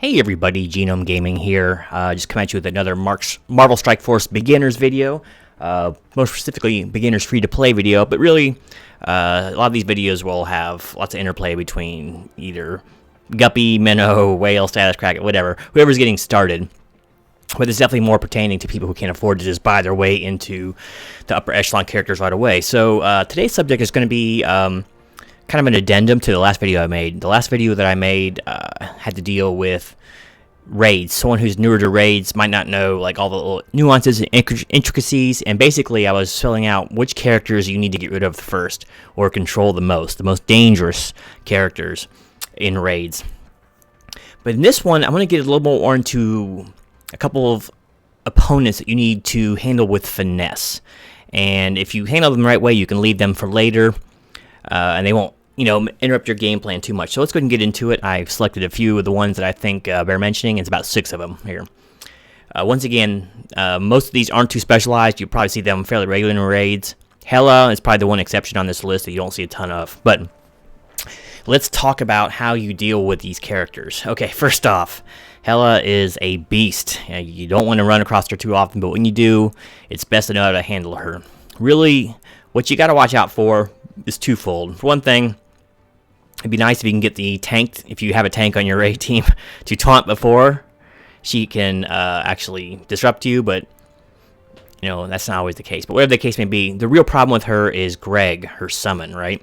Hey everybody, Genome Gaming here. Just come at you with another Marvel Strike Force beginners video. Most specifically, beginners free-to-play video, but really, a lot of these videos will have lots of interplay between either Guppy, Minnow, Whale, Status Crack, whatever, whoever's getting started. But it's definitely more pertaining to people who can't afford to just buy their way into the upper echelon characters right away. So today's subject is going to be kind of an addendum to the last video I made. The last video that I made had to deal with raids. Someone who's newer to raids might not know like all the little nuances and intricacies, and basically I was filling out which characters you need to get rid of first or control the most dangerous characters in raids. But in this one, I want to get a little more into a couple of opponents that you need to handle with finesse. And if you handle them the right way, you can leave them for later, and they won't, interrupt your game plan too much. So let's go ahead and get into it. I've selected a few of the ones that I think bear mentioning. It's about 6 of them here. Once again, most of these aren't too specialized. You probably see them fairly regularly in raids. Hela is probably the one exception on this list that you don't see a ton of. But let's talk about how you deal with these characters. Okay, first off, Hela is a beast. You don't want to run across her too often, but when you do, it's best to know how to handle her. Really, what you got to watch out for is twofold. For one thing, it'd be nice if you can get the tank, if you have a tank on your raid team, to taunt before she can actually disrupt you, but that's not always the case. But whatever the case may be, the real problem with her is Greg, her summon, right?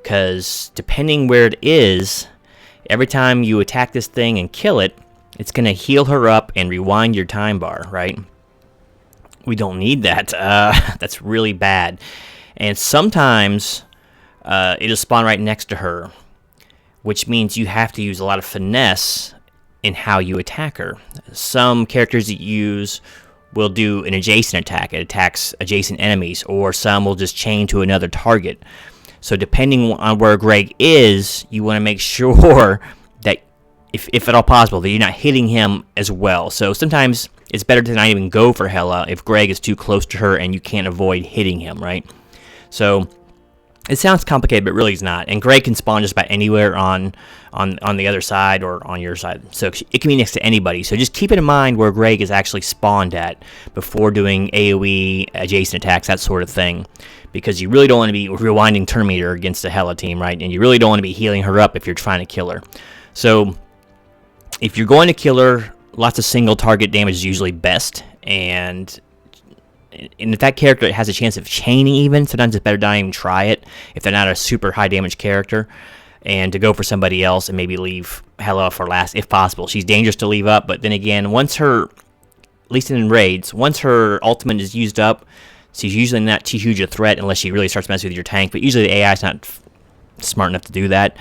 Because depending where it is, every time you attack this thing and kill it, it's going to heal her up and rewind your time bar, right? We don't need that. That's really bad. And sometimes it'll spawn right next to her, which means you have to use a lot of finesse in how you attack her. Some characters that you use will do an adjacent attack. It attacks adjacent enemies, or some will just chain to another target. So depending on where Greg is, you want to make sure that, if at all possible, that you're not hitting him as well. So sometimes it's better to not even go for Hela if Greg is too close to her and you can't avoid hitting him, right? So it sounds complicated, but really it's not. And Greg can spawn just about anywhere on the other side or on your side. So it can be next to anybody. So just keep it in mind where Greg is actually spawned at before doing AoE, adjacent attacks, that sort of thing. Because you really don't want to be rewinding turn meter against a Hela team, right? And you really don't want to be healing her up if you're trying to kill her. So if you're going to kill her, lots of single target damage is usually best. And if that character has a chance of chaining even, sometimes it's better to not even try it if they're not a super high damage character, and to go for somebody else and maybe leave Hela for last if possible. She's dangerous to leave up, but then again, once her, at least in raids, once her ultimate is used up, she's usually not too huge a threat unless she really starts messing with your tank, but usually the AI is not smart enough to do that.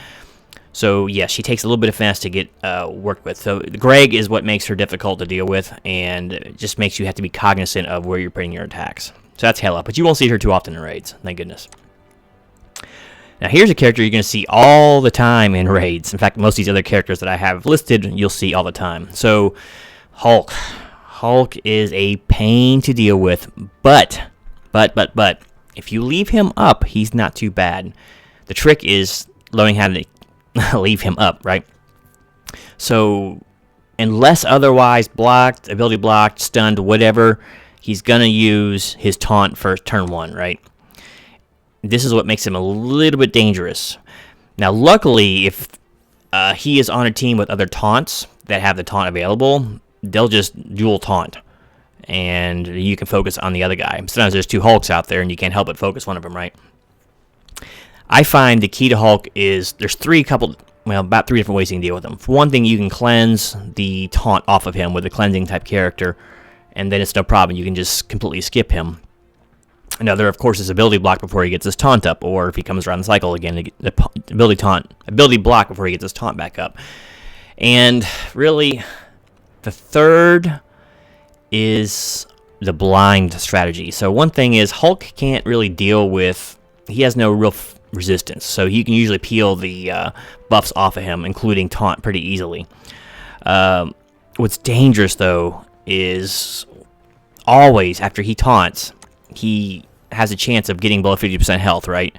So yeah, she takes a little bit of finesse to get worked with. So Greg is what makes her difficult to deal with, and it just makes you have to be cognizant of where you're putting your attacks. So that's Hela, but you won't see her too often in raids, thank goodness. Now here's a character you're going to see all the time in raids. In fact, most of these other characters that I have listed, you'll see all the time. So Hulk. Hulk is a pain to deal with, but if you leave him up, he's not too bad. The trick is learning how to leave him up, right? So unless otherwise blocked, ability blocked, stunned, whatever, he's gonna use his taunt for turn 1, right? This is what makes him a little bit dangerous. Now luckily, if he is on a team with other taunts that have the taunt available, they'll just dual taunt, and you can focus on the other guy. Sometimes there's 2 Hulks out there and you can't help but focus one of them, right? I find the key to Hulk is there's about 3 different ways you can deal with him. For one thing, you can cleanse the taunt off of him with a cleansing type character, and then it's no problem. You can just completely skip him. Another, of course, is ability block before he gets his taunt up, or if he comes around the cycle again, ability block before he gets his taunt back up. And really, the third is the blind strategy. So one thing is Hulk can't really deal with, he has no real resistance, so you can usually peel the buffs off of him, including taunt, pretty easily. What's dangerous though is always after he taunts, he has a chance of getting below 50% health, right?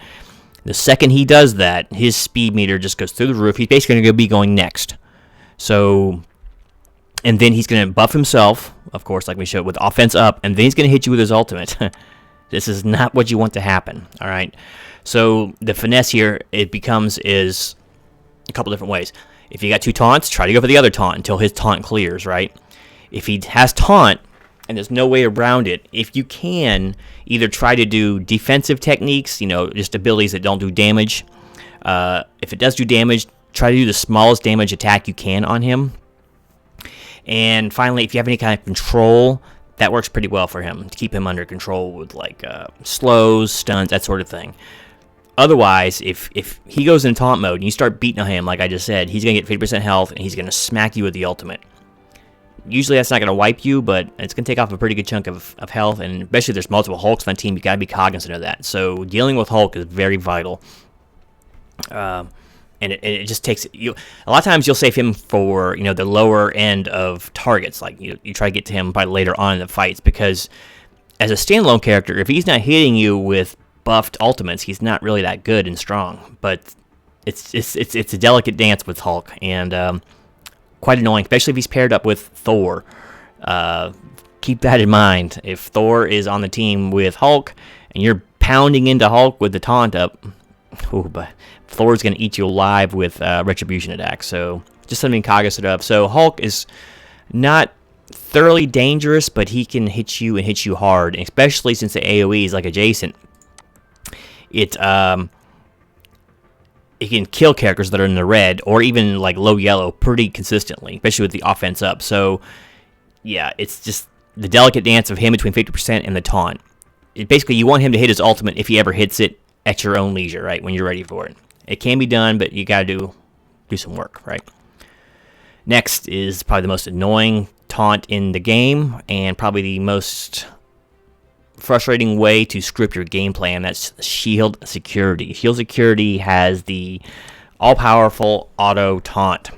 The second he does that, his speed meter just goes through the roof. He's basically going to be going next. So and then he's going to buff himself, of course, like we showed, with offense up, and then he's going to hit you with his ultimate. This is not what you want to happen, all right? So the finesse here, is a couple different ways. If you got 2 taunts, try to go for the other taunt until his taunt clears, right? If he has taunt, and there's no way around it, if you can, either try to do defensive techniques, just abilities that don't do damage. If it does do damage, try to do the smallest damage attack you can on him. And finally, if you have any kind of control, that works pretty well for him, to keep him under control with like slows, stuns, that sort of thing. Otherwise, if he goes in taunt mode and you start beating on him, like I just said, he's going to get 50% health and he's going to smack you with the ultimate. Usually that's not going to wipe you, but it's going to take off a pretty good chunk of health, and especially if there's multiple Hulks on the team, you got to be cognizant of that. So dealing with Hulk is very vital. And it just takes you. A lot of times you'll save him for the lower end of targets, like you try to get to him by later on in the fights, because as a standalone character, if he's not hitting you with buffed ultimates, he's not really that good and strong. But it's a delicate dance with Hulk, and quite annoying, especially if he's paired up with Thor. Keep that in mind. If Thor is on the team with Hulk and you're pounding into Hulk with the taunt up, but Thor's going to eat you alive with retribution attacks. So just something cognizant of. So Hulk is not thoroughly dangerous, but he can hit you and hit you hard, especially since the AoE is like adjacent. It can kill characters that are in the red or even like low yellow pretty consistently, especially with the offense up. So yeah, it's just the delicate dance of him between 50% and the taunt. Basically, you want him to hit his ultimate if he ever hits it at your own leisure, right, when you're ready for it. It can be done, but you got to do some work, right? Next is probably the most annoying taunt in the game, and probably the most frustrating way to script your gameplay, and that's Shield Security. Shield Security has the all-powerful auto taunt.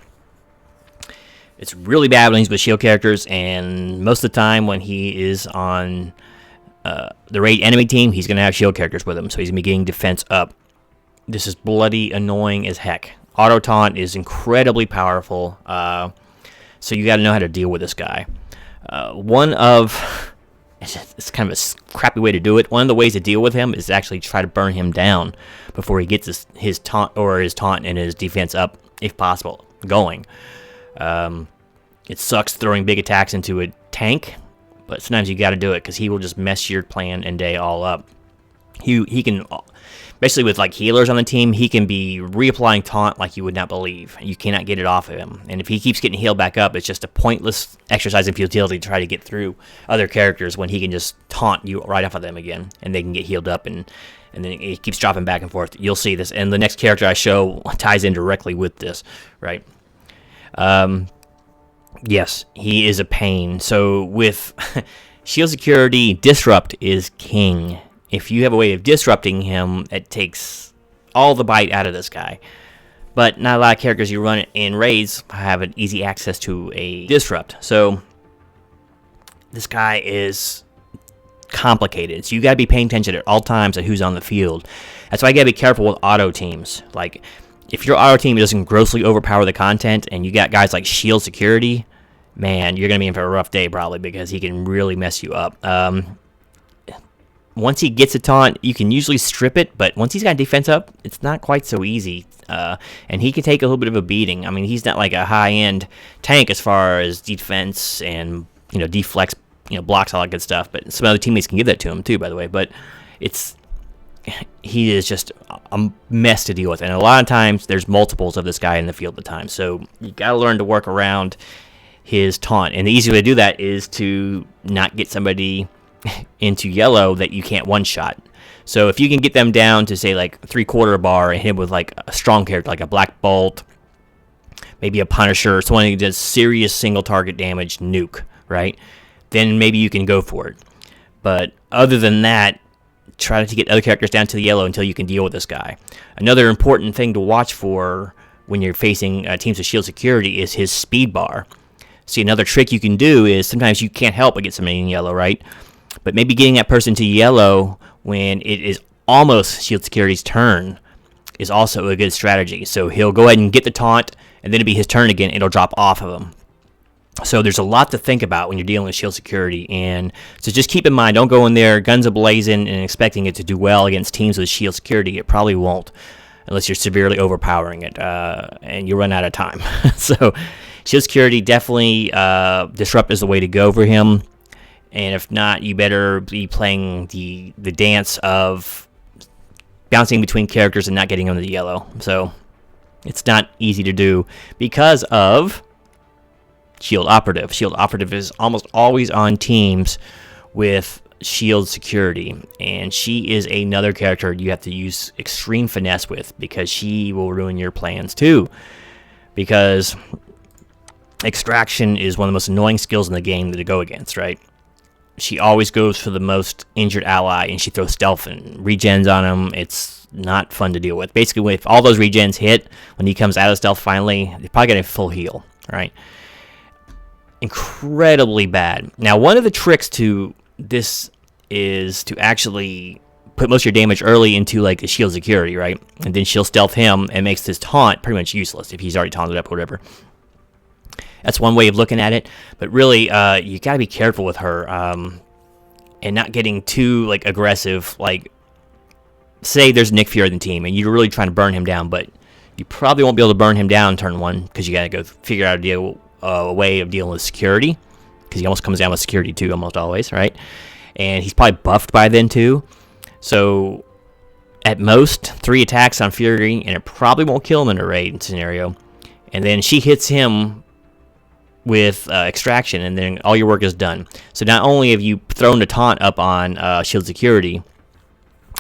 It's really bad when he's with shield characters, and most of the time when he is on the raid enemy team, he's going to have shield characters with him, so he's going to be getting defense up. This is bloody annoying as heck. Auto taunt is incredibly powerful, so you got to know how to deal with this guy. It's kind of a crappy way to do it. One of the ways to deal with him is actually try to burn him down before he gets his taunt and his defense up, if possible, going. It sucks throwing big attacks into a tank, but sometimes you got to do it because he will just mess your plan and day all up. He can, especially with like healers on the team, he can be reapplying taunt like you would not believe. You cannot get it off of him, and if he keeps getting healed back up, it's just a pointless exercise in futility to try to get through other characters when he can just taunt you right off of them again, and they can get healed up, and then it keeps dropping back and forth. You'll see this, and the next character I show ties in directly with this, right? Yes, he is a pain. So with Shield Security, Disrupt is king. If you have a way of disrupting him, it takes all the bite out of this guy. But not a lot of characters you run in raids have an easy access to a disrupt. So this guy is complicated. So you got to be paying attention at all times at who's on the field. That's why you got to be careful with auto teams. Like, if your auto team doesn't grossly overpower the content and you got guys like Shield Security, man, you're going to be in for a rough day probably, because he can really mess you up. Once he gets a taunt, you can usually strip it, but once he's got defense up, it's not quite so easy. And he can take a little bit of a beating. I mean, he's not like a high-end tank as far as defense and, deflex, blocks, all that good stuff. But some other teammates can give that to him too, by the way. But he is just a mess to deal with. And a lot of times, there's multiples of this guy in the field at the time. So you got to learn to work around his taunt. And the easy way to do that is to not get somebody into yellow that you can't one-shot. So if you can get them down to, say, like 3/4 bar and hit him with like a strong character, like a Black Bolt, maybe a Punisher, or someone who does serious single target damage, nuke, right? Then maybe you can go for it. But other than that, try to get other characters down to the yellow until you can deal with this guy. Another important thing to watch for when you're facing teams with Shield Security is his speed bar. See, another trick you can do is sometimes you can't help but get somebody in yellow, right? But maybe getting that person to yellow when it is almost Shield Security's turn is also a good strategy. So he'll go ahead and get the taunt, and then it'll be his turn again. It'll drop off of him. So there's a lot to think about when you're dealing with shield security, and so just keep in mind, don't go in there guns a-blazing and expecting it to do well against teams with shield security. It probably won't, unless you're severely overpowering it, and you run out of time. So shield security, definitely disrupt is the way to go for him, and if not, you better be playing the dance of bouncing between characters and not getting on the yellow. So it's not easy to do because of shield operative. Shield operative is almost always on teams with shield security, and she is another character you have to use extreme finesse with, because she will ruin your plans too. Because extraction is one of the most annoying skills in the game to go against, right? She always goes for the most injured ally, and she throws stealth and regens on him. It's not fun to deal with. Basically, if all those regens hit when he comes out of stealth finally, they're probably getting full heal, right? Incredibly bad. Now, one of the tricks to this is to actually put most of your damage early into like a shield security, right? And then she'll stealth him and makes this taunt pretty much useless if he's already taunted up or whatever. That's one way of looking at it, but really, you gotta be careful with her, and not getting too like aggressive. Like, say there's Nick Fury in the team, and you're really trying to burn him down, but you probably won't be able to burn him down turn one, because you gotta go figure out a way of dealing with security, because he almost comes down with security too, almost always, right? And he's probably buffed by then too. So at most 3 attacks on Fury, and it probably won't kill him in a raid scenario. And then she hits him with extraction, and then all your work is done. So not only have you thrown the taunt up on shield security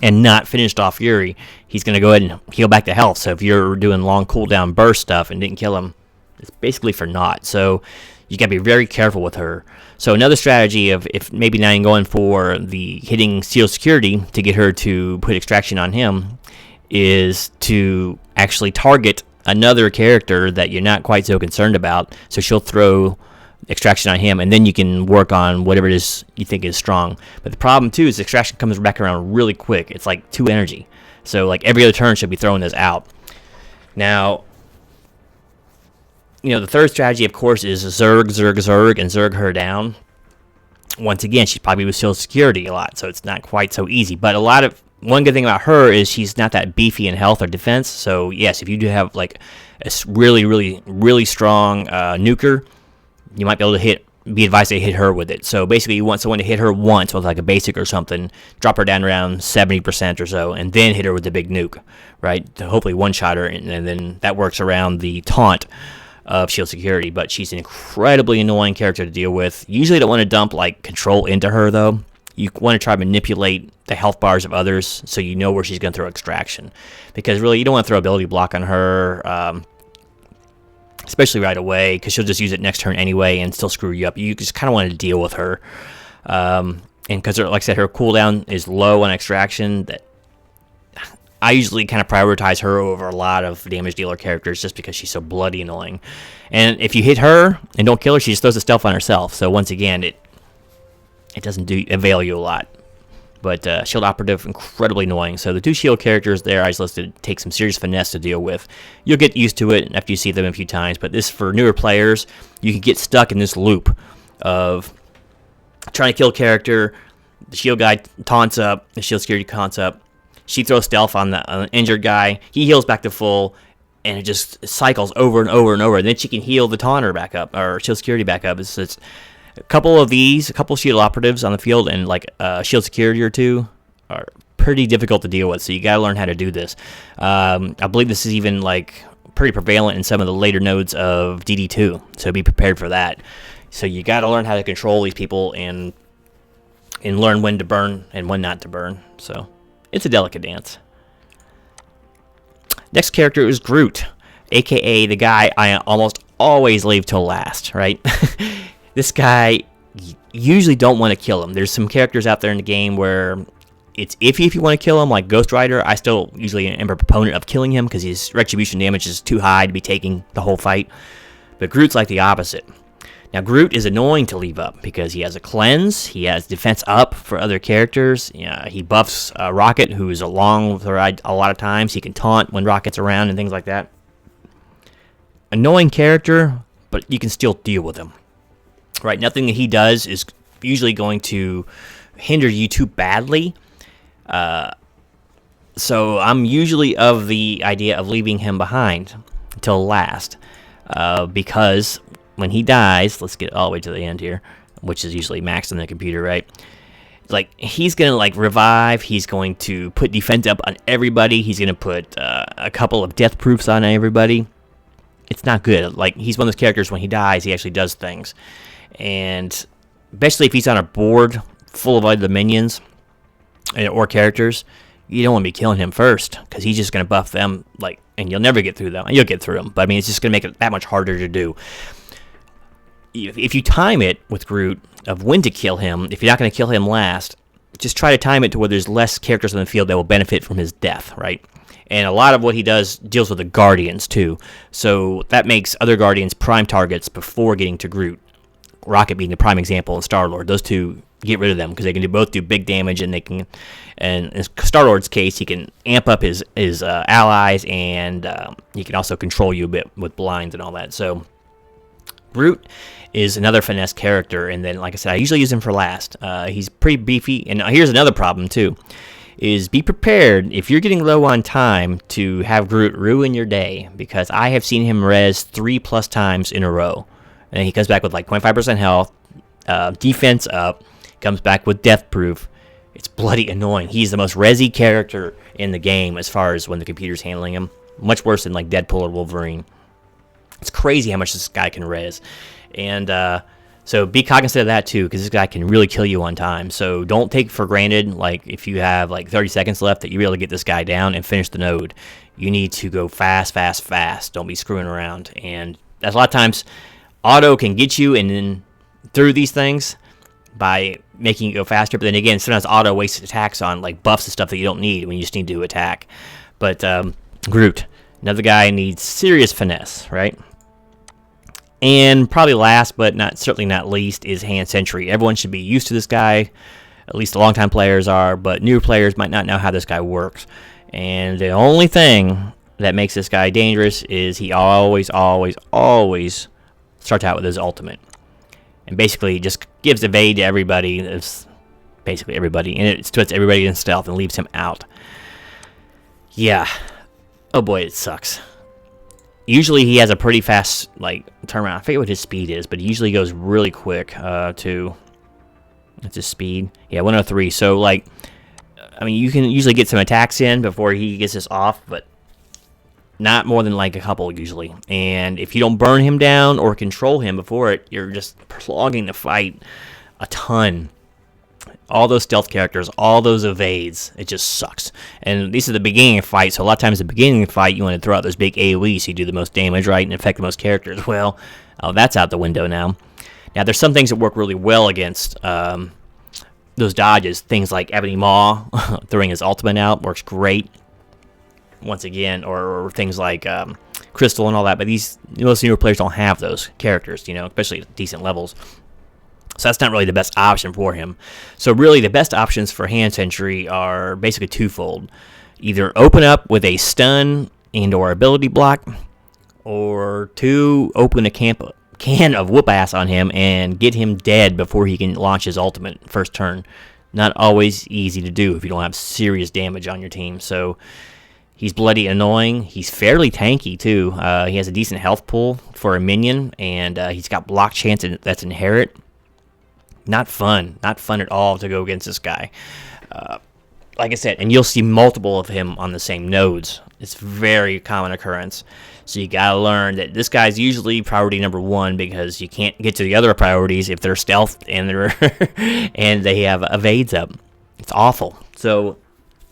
and not finished off Fury, he's going to go ahead and heal back to health. So if you're doing long cooldown burst stuff and didn't kill him, it's basically for naught. So you got to be very careful with her. So another strategy of, if maybe not even going for the hitting shield security to get her to put extraction on him, is to actually target another character that you're not quite so concerned about. So she'll throw extraction on him, and then you can work on whatever it is you think is strong. But the problem too is extraction comes back around really quick. It's like 2 energy. So like every other turn she'll be throwing this out. Now, you know, the third strategy, of course, is Zerg, Zerg, Zerg, and Zerg her down. Once again, she's probably with shield security a lot, so it's not quite so easy. But one good thing about her is she's not that beefy in health or defense. So yes, if you do have like a really, really, really strong nuker, you might be able to be advised to hit her with it. So basically, you want someone to hit her once with like a basic or something, drop her down around 70% or so, and then hit her with the big nuke, right? To hopefully one-shot her, and then that works around the taunt of shield security. But she's an incredibly annoying character to deal with. Usually don't want to dump like control into her though. You want to try to manipulate the health bars of others so you know where she's going to throw extraction, because really you don't want to throw ability block on her, especially right away, because she'll just use it next turn anyway and still screw you up. You just kind of want to deal with her, and because like I said, her cooldown is low on extraction, that I usually kind of prioritize her over a lot of damage dealer characters just because she's so bloody annoying. And if you hit her and don't kill her, she just throws the stealth on herself. So once again, it doesn't avail you a lot. But shield operative, incredibly annoying. So the 2 shield characters there I just listed take some serious finesse to deal with. You'll get used to it after you see them a few times. But this, for newer players, you can get stuck in this loop of trying to kill a character. The shield guy taunts up, the shield security taunts up. She throws stealth on the injured guy. He heals back to full, and it just cycles over and over and over. And then she can heal the taunter back up, or shield security back up. It's a couple of these, a couple shield operatives on the field, and like shield security or 2 are pretty difficult to deal with. So you got to learn how to do this. I believe this is even like pretty prevalent in some of the later nodes of DD2. So be prepared for that. So you got to learn how to control these people and learn when to burn and when not to burn. So it's a delicate dance. Next character is Groot, aka the guy I almost always leave till last, right? This guy, you usually don't want to kill him. There's some characters out there in the game where it's iffy if you want to kill him, like Ghost Rider. I still usually am a proponent of killing him because his retribution damage is too high to be taking the whole fight. But Groot's like the opposite. Now, Groot is annoying to leave up because he has a cleanse, he has defense up for other characters, he buffs Rocket, who is along with her a lot of times. He can taunt when Rocket's around and things like that. Annoying character, but you can still deal with him. right? Nothing that he does is usually going to hinder you too badly. So I'm usually of the idea of leaving him behind until last, because when he dies, let's get all the way to the end here, which is usually maxed on the computer, right? Like, he's gonna like revive. He's going to put defense up on everybody. He's gonna put a couple of death proofs on everybody. It's not good. Like, he's one of those characters, when he dies, he actually does things. And especially if he's on a board full of other minions or characters, you don't want to be killing him first, because he's just going to buff them, like, and you'll never get through them. You'll get through them, but I mean, it's just going to make it that much harder to do. If you time it with Groot of when to kill him, if you're not going to kill him last, just try to time it to where there's less characters on the field that will benefit from his death, right? And a lot of what he does deals with the Guardians, too. So that makes other Guardians prime targets before getting to Groot. Rocket being the prime example, and Star-Lord. Those two, get rid of them, because they can both do big damage, and they can, and in Star-Lord's case, he can amp up his allies, and he can also control you a bit with blinds and all that. So Groot is another finesse character, and then, like I said, I usually use him for last. He's pretty beefy, and here's another problem, too. Is be prepared if you're getting low on time to have Groot ruin your day, because I have seen him res 3+ times in a row, and he comes back with like 25% health, defense up, comes back with death proof. It's bloody annoying. He's the most resi character in the game as far as when the computer's handling him. Much worse than like Deadpool or Wolverine. It's crazy how much this guy can res, and so be cognizant of that too, because this guy can really kill you on time. So don't take for granted, like, if you have like 30 seconds left, that you'll be able to get this guy down and finish the node. You need to go fast, fast, fast. Don't be screwing around. And that's a lot of times, auto can get you and then through these things by making it go faster. But then again, sometimes auto wastes attacks on like buffs and stuff that you don't need when you just need to attack. But Groot, another guy needs serious finesse, right? And probably last, but certainly not least, is Sentry. Everyone should be used to this guy. At least the longtime players are, but newer players might not know how this guy works. And the only thing that makes this guy dangerous is he always, always, always starts out with his ultimate. And basically just gives evade to everybody. It's basically everybody. And it puts everybody in stealth and leaves him out. Yeah. Oh boy, it sucks. Usually he has a pretty fast like turnaround. I forget what his speed is, but he usually goes really quick to... That's his speed. Yeah, 103. So, like, I mean, you can usually get some attacks in before he gets this off, but not more than, like, a couple, usually. And if you don't burn him down or control him before it, you're just prolonging the fight a ton. All those stealth characters, all those evades, it just sucks. And these are the beginning of fight, so a lot of times at the beginning of the fight, you want to throw out those big AoEs so you do the most damage, right, and affect the most characters. Well, that's out the window now. Now, there's some things that work really well against those dodges. Things like Ebony Maw, throwing his ultimate out, works great. Once again, or things like Crystal and all that. But most newer players don't have those characters, especially at decent levels. So that's not really the best option for him. So really, the best options for Sentry are basically twofold. Either open up with a stun and or ability block, or two, open a can of whoop ass on him and get him dead before he can launch his ultimate first turn. Not always easy to do if you don't have serious damage on your team. So he's bloody annoying. He's fairly tanky too. He has a decent health pool for a minion, and he's got block chance that's inherent. Not fun at all to go against this guy. Like I said, and you'll see multiple of him on the same nodes. It's a very common occurrence. So you gotta learn that this guy's usually priority number one, because you can't get to the other priorities if they're stealth and they're and they have evades up. It's awful. So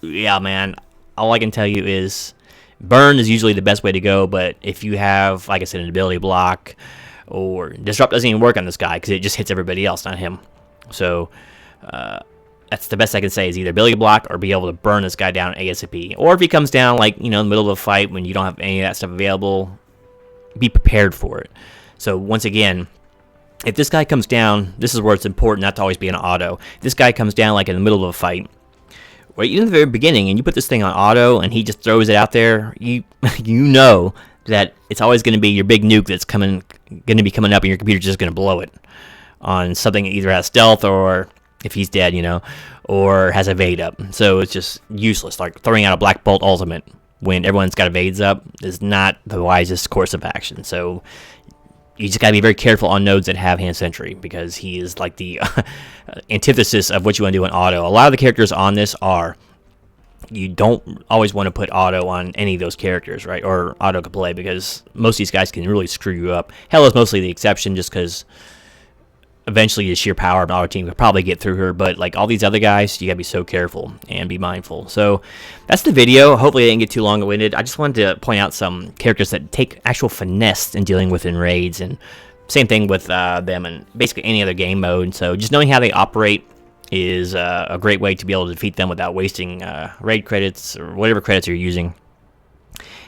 yeah, man, all I can tell you is burn is usually the best way to go. But if you have, like I said, an ability block, or disrupt doesn't even work on this guy because it just hits everybody else, not him. So that's the best I can say, is either ability block or be able to burn this guy down ASAP. Or if he comes down, like, in the middle of a fight when you don't have any of that stuff available, be prepared for it. So once again, if this guy comes down, this is where it's important not to always be an auto. If this guy comes down like in the middle of a fight, or even in the very beginning, and you put this thing on auto and he just throws it out there, you know that it's always going to be your big nuke that's going to be coming up, and your computer's just going to blow it. on something that either has stealth or if he's dead, you know, or has evade up. So it's just useless. Like throwing out a Black Bolt ultimate when everyone's got evades up is not the wisest course of action. So you just gotta be very careful on nodes that have hand Sentry, because he is like the antithesis of what you want to do in auto. A lot of the characters on this are, you don't always want to put auto on any of those characters, right? Or auto play, because most of these guys can really screw you up. Hell is mostly the exception, just because eventually the sheer power of an auto team could probably get through her. But like all these other guys, you gotta be so careful and be mindful. So that's the video. Hopefully it didn't get too long-winded. I just wanted to point out some characters that take actual finesse in dealing with in raids, and same thing with them and basically any other game mode. So just knowing how they operate is a great way to be able to defeat them without wasting raid credits or whatever credits you're using.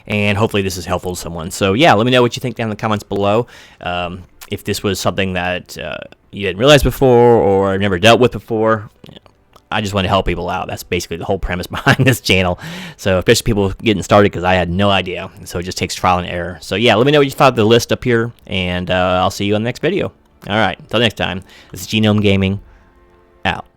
And hopefully this is helpful to someone. So yeah, let me know what you think down in the comments below. If this was something that you didn't realize before or never dealt with before, I just want to help people out. That's basically the whole premise behind this channel. So especially people getting started, because I had no idea. So it just takes trial and error. So yeah, let me know what you thought of the list up here, and I'll see you on the next video. All right, until next time, this is Genome Gaming, out.